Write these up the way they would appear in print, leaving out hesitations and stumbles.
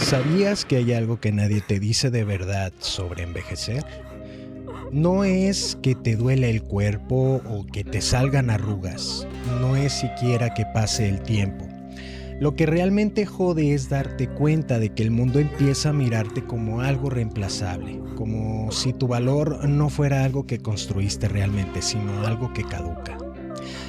¿Sabías que hay algo que nadie te dice de verdad sobre envejecer? No es que te duele el cuerpo o que te salgan arrugas, no es siquiera que pase el tiempo. Lo que realmente jode es darte cuenta de que el mundo empieza a mirarte como algo reemplazable, como si tu valor no fuera algo que construiste realmente, sino algo que caduca.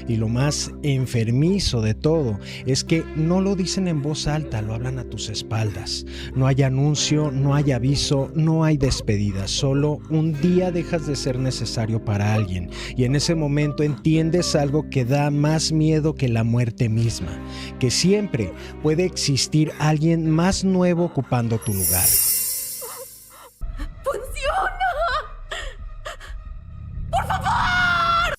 Y lo más enfermizo de todo es que no lo dicen en voz alta, lo hablan a tus espaldas. No hay anuncio, no hay aviso, no hay despedida. Solo un día dejas de ser necesario para alguien. Y en ese momento entiendes algo que da más miedo que la muerte misma. Que siempre puede existir alguien más nuevo ocupando tu lugar. ¡Funciona! ¡Por favor!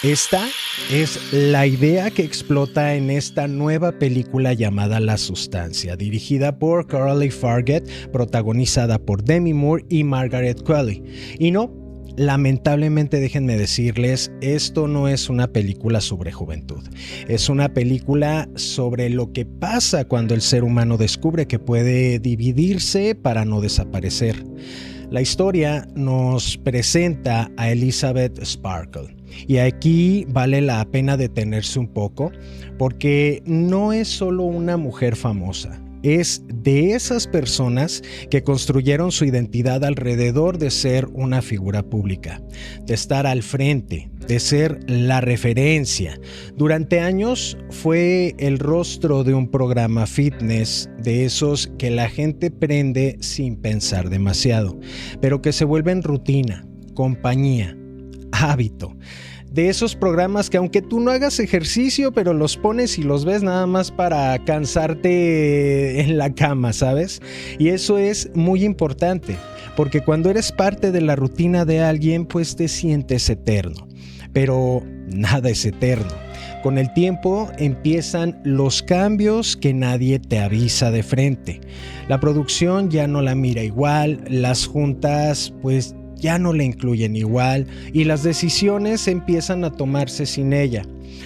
Esta es la idea que explota en esta nueva película llamada La Sustancia, dirigida por Carolee Fargett, protagonizada por Demi Moore y Margaret Qualley. Y no, lamentablemente déjenme decirles, esto no es una película sobre juventud. Es una película sobre lo que pasa cuando el ser humano descubre que puede dividirse para no desaparecer. La historia nos presenta a Elizabeth Sparkle. Y aquí vale la pena detenerse un poco porque no es solo una mujer famosa, es de esas personas que construyeron su identidad alrededor de ser una figura pública, de estar al frente, de ser la referencia. Durante años fue el rostro de un programa fitness, de esos que la gente prende sin pensar demasiado, pero que se vuelven rutina, compañía, hábito. De esos programas que aunque tú no hagas ejercicio, pero los pones y los ves nada más para cansarte en la cama, ¿sabes? Y eso es muy importante, porque cuando eres parte de la rutina de alguien, pues te sientes eterno. Pero nada es eterno. Con el tiempo empiezan los cambios que nadie te avisa de frente. La producción ya no la mira igual, las juntas pues ya no la incluyen igual y las decisiones empiezan a tomarse sin ella.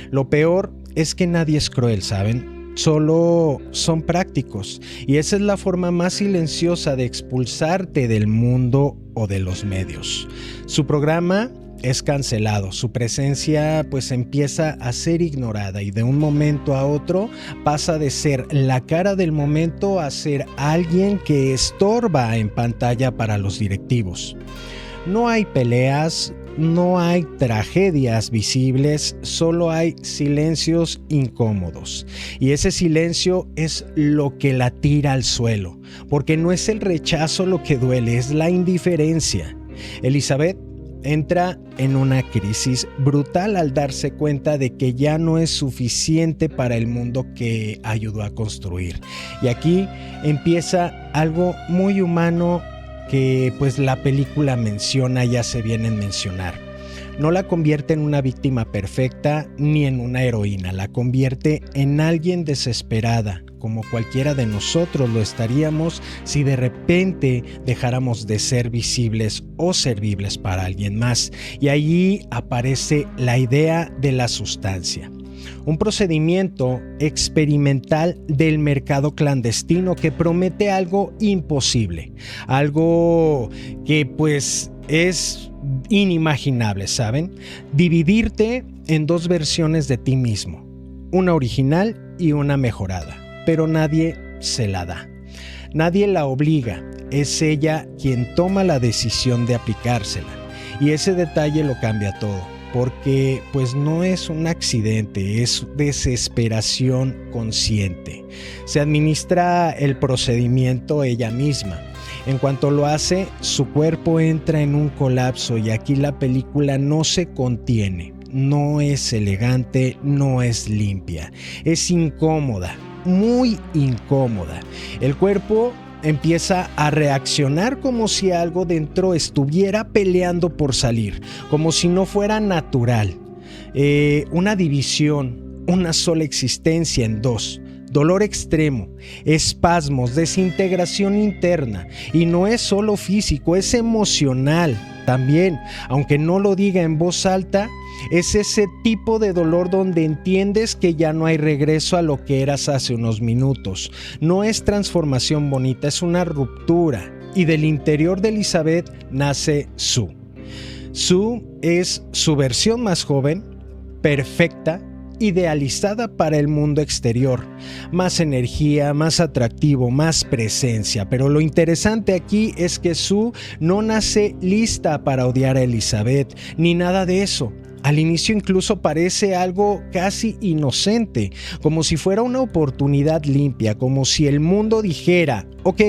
Lo peor es que nadie es cruel, ¿saben? Solo son prácticos y esa es la forma más silenciosa de expulsarte del mundo o de los medios. Su programa es cancelado, su presencia pues empieza a ser ignorada y de un momento a otro pasa de ser la cara del momento a ser alguien que estorba en pantalla para los directivos. No hay peleas, no hay tragedias visibles, solo hay silencios incómodos. Y ese silencio es lo que la tira al suelo, porque no es el rechazo lo que duele, es la indiferencia. Elizabeth entra en una crisis brutal al darse cuenta de que ya no es suficiente para el mundo que ayudó a construir. Y aquí empieza algo muy humano que pues la película menciona y hace bien en mencionar. No la convierte en una víctima perfecta ni en una heroína, la convierte en alguien desesperada, como cualquiera de nosotros lo estaríamos si de repente dejáramos de ser visibles o servibles para alguien más. Y allí aparece la idea de la sustancia. Un procedimiento experimental del mercado clandestino que promete algo imposible, algo que pues es inimaginable, ¿saben? Dividirte en dos versiones de ti mismo, una original y una mejorada, pero nadie se la da. Nadie la obliga, es ella quien toma la decisión de aplicársela y ese detalle lo cambia todo. Porque pues no es un accidente, es desesperación consciente. Se administra el procedimiento ella misma. En cuanto lo hace, su cuerpo entra en un colapso y aquí la película no se contiene. No es elegante, no es limpia. Es incómoda, muy incómoda. El cuerpo empieza a reaccionar como si algo dentro estuviera peleando por salir, como si no fuera natural. Una división, una sola existencia en dos. Dolor extremo, espasmos, desintegración interna. Y no es solo físico, es emocional también. Aunque no lo diga en voz alta, es ese tipo de dolor donde entiendes que ya no hay regreso a lo que eras hace unos minutos. No es transformación bonita, es una ruptura. Y del interior de Elizabeth nace Sue. Sue es su versión más joven, perfecta, idealizada para el mundo exterior, más energía, más atractivo, más presencia. Pero lo interesante aquí es que Sue no nace lista para odiar a Elizabeth, ni nada de eso. Al inicio incluso parece algo casi inocente, como si fuera una oportunidad limpia, como si el mundo dijera, ok,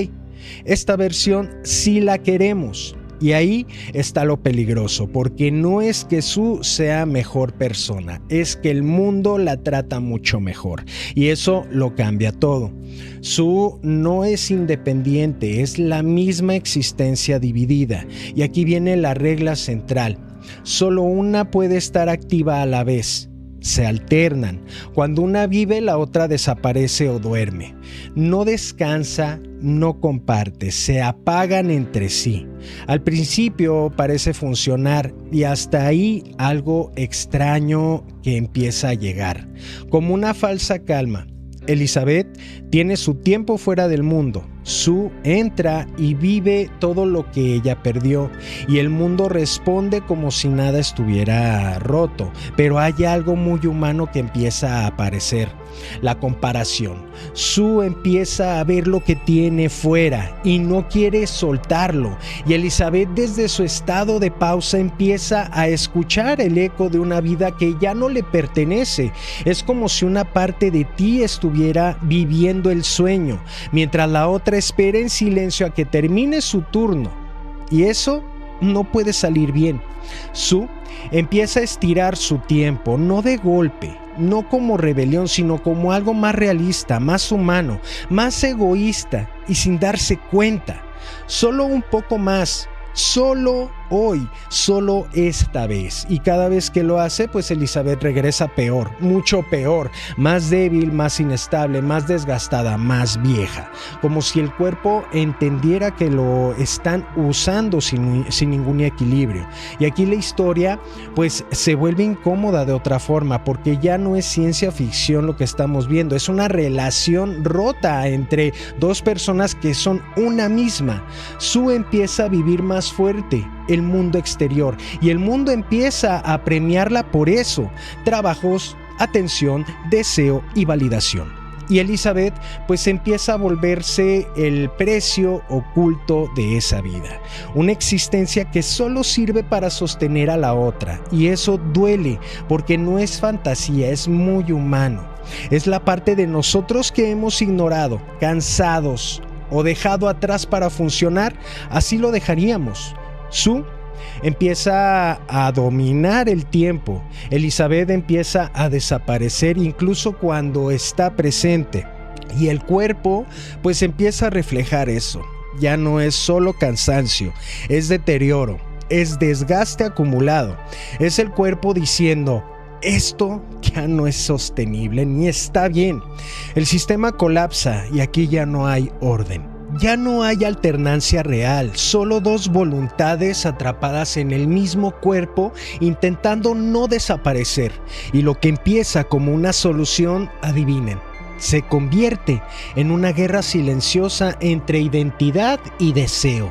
esta versión sí la queremos. Y ahí está lo peligroso, porque no es que Sue sea mejor persona, es que el mundo la trata mucho mejor. Y eso lo cambia todo. Sue no es independiente, es la misma existencia dividida. Y aquí viene la regla central. Solo una puede estar activa a la vez. Se alternan. Cuando una vive, la otra desaparece o duerme. No descansa, no comparte, se apagan entre sí. Al principio parece funcionar y hasta ahí algo extraño que empieza a llegar, como una falsa calma. Elizabeth tiene su tiempo fuera del mundo. Sue entra y vive todo lo que ella perdió y el mundo responde como si nada estuviera roto, pero hay algo muy humano que empieza a aparecer. La comparación. Sue empieza a ver lo que tiene fuera y no quiere soltarlo, y Elizabeth desde su estado de pausa empieza a escuchar el eco de una vida que ya no le pertenece. Es como si una parte de ti estuviera viviendo el sueño, mientras la otra espera en silencio a que termine su turno, y eso no puede salir bien. Sue empieza a estirar su tiempo, no de golpe, no como rebelión, sino como algo más realista, más humano, más egoísta y sin darse cuenta. Solo un poco más, solo hoy, solo esta vez. Y cada vez que lo hace, pues Elizabeth regresa peor, mucho peor, más débil, más inestable, más desgastada, más vieja. Como si el cuerpo entendiera que lo están usando sin ningún equilibrio. Y aquí la historia pues se vuelve incómoda de otra forma, porque ya no es ciencia ficción lo que estamos viendo, es una relación rota entre dos personas que son una misma. Sue empieza a vivir más fuerte el mundo exterior y el mundo empieza a premiarla por eso: trabajos, atención, deseo y validación. Y Elizabeth pues empieza a volverse el precio oculto de esa vida, una existencia que solo sirve para sostener a la otra, y eso duele porque no es fantasía, es muy humano. Es la parte de nosotros que hemos ignorado, cansados o dejado atrás para funcionar. Así lo dejaríamos. Sue empieza a dominar el tiempo. Elizabeth empieza a desaparecer incluso cuando está presente. Y el cuerpo pues empieza a reflejar eso. Ya no es solo cansancio, es deterioro, es desgaste acumulado. Es el cuerpo diciendo: esto ya no es sostenible ni está bien. El sistema colapsa y aquí ya no hay orden. Ya no hay alternancia real, solo dos voluntades atrapadas en el mismo cuerpo intentando no desaparecer. Y lo que empieza como una solución, adivinen, se convierte en una guerra silenciosa entre identidad y deseo.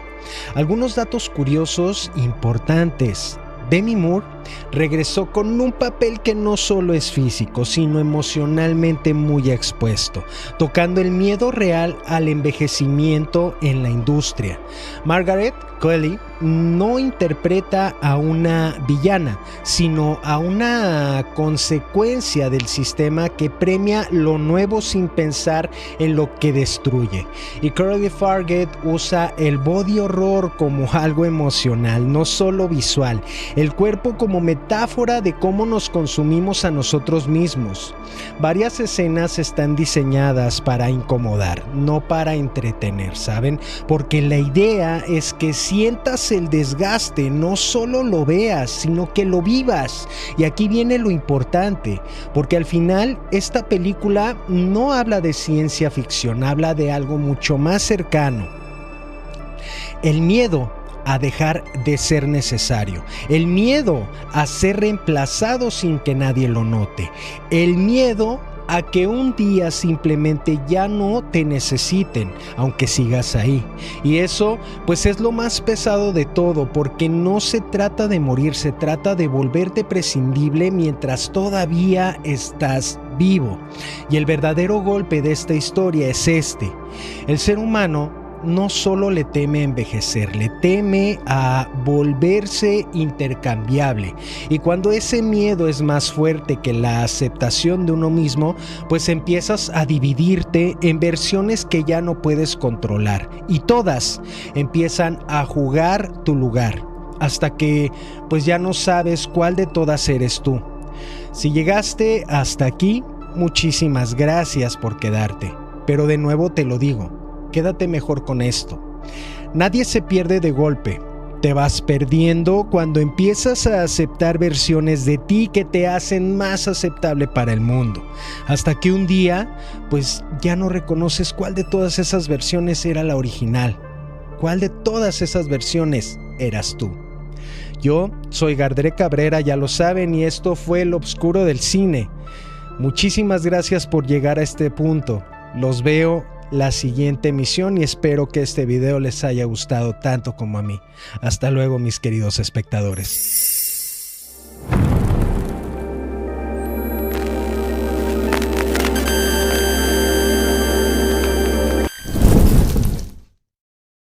Algunos datos curiosos importantes. Demi Moore regresó con un papel que no solo es físico, sino emocionalmente muy expuesto, tocando el miedo real al envejecimiento en la industria. Margaret Qualley no interpreta a una villana, sino a una consecuencia del sistema que premia lo nuevo sin pensar en lo que destruye. Y Coralie Farguet usa el body horror como algo emocional, no solo visual. el cuerpo como metáfora de cómo nos consumimos a nosotros mismos. Varias escenas están diseñadas para incomodar, no para entretener, ¿saben? Porque la idea es que sientas el desgaste, no solo lo veas, sino que lo vivas. Y aquí viene lo importante, porque al final esta película no habla de ciencia ficción, habla de algo mucho más cercano. El miedo a dejar de ser necesario, el miedo a ser reemplazado sin que nadie lo note, el miedo a que un día simplemente ya no te necesiten, aunque sigas ahí. Y eso pues es lo más pesado de todo, porque no se trata de morir, se trata de volverte prescindible mientras todavía estás vivo. Y el verdadero golpe de esta historia es este: el ser humano no solo le teme a envejecer, le teme a volverse intercambiable. Y cuando ese miedo es más fuerte que la aceptación de uno mismo, pues empiezas a dividirte en versiones que ya no puedes controlar. Y todas empiezan a jugar tu lugar, hasta que pues ya no sabes cuál de todas eres tú. Si llegaste hasta aquí, muchísimas gracias por quedarte. Pero de nuevo te lo digo, quédate mejor con esto. Nadie se pierde de golpe. Te vas perdiendo cuando empiezas a aceptar versiones de ti que te hacen más aceptable para el mundo. Hasta que un día, pues ya no reconoces cuál de todas esas versiones era la original. ¿Cuál de todas esas versiones eras tú? Yo soy Gardré Cabrera, ya lo saben, y esto fue Lo Obscuro del Cine. Muchísimas gracias por llegar a este punto. Los veo la siguiente emisión y espero que este video les haya gustado tanto como a mí. Hasta luego, mis queridos espectadores.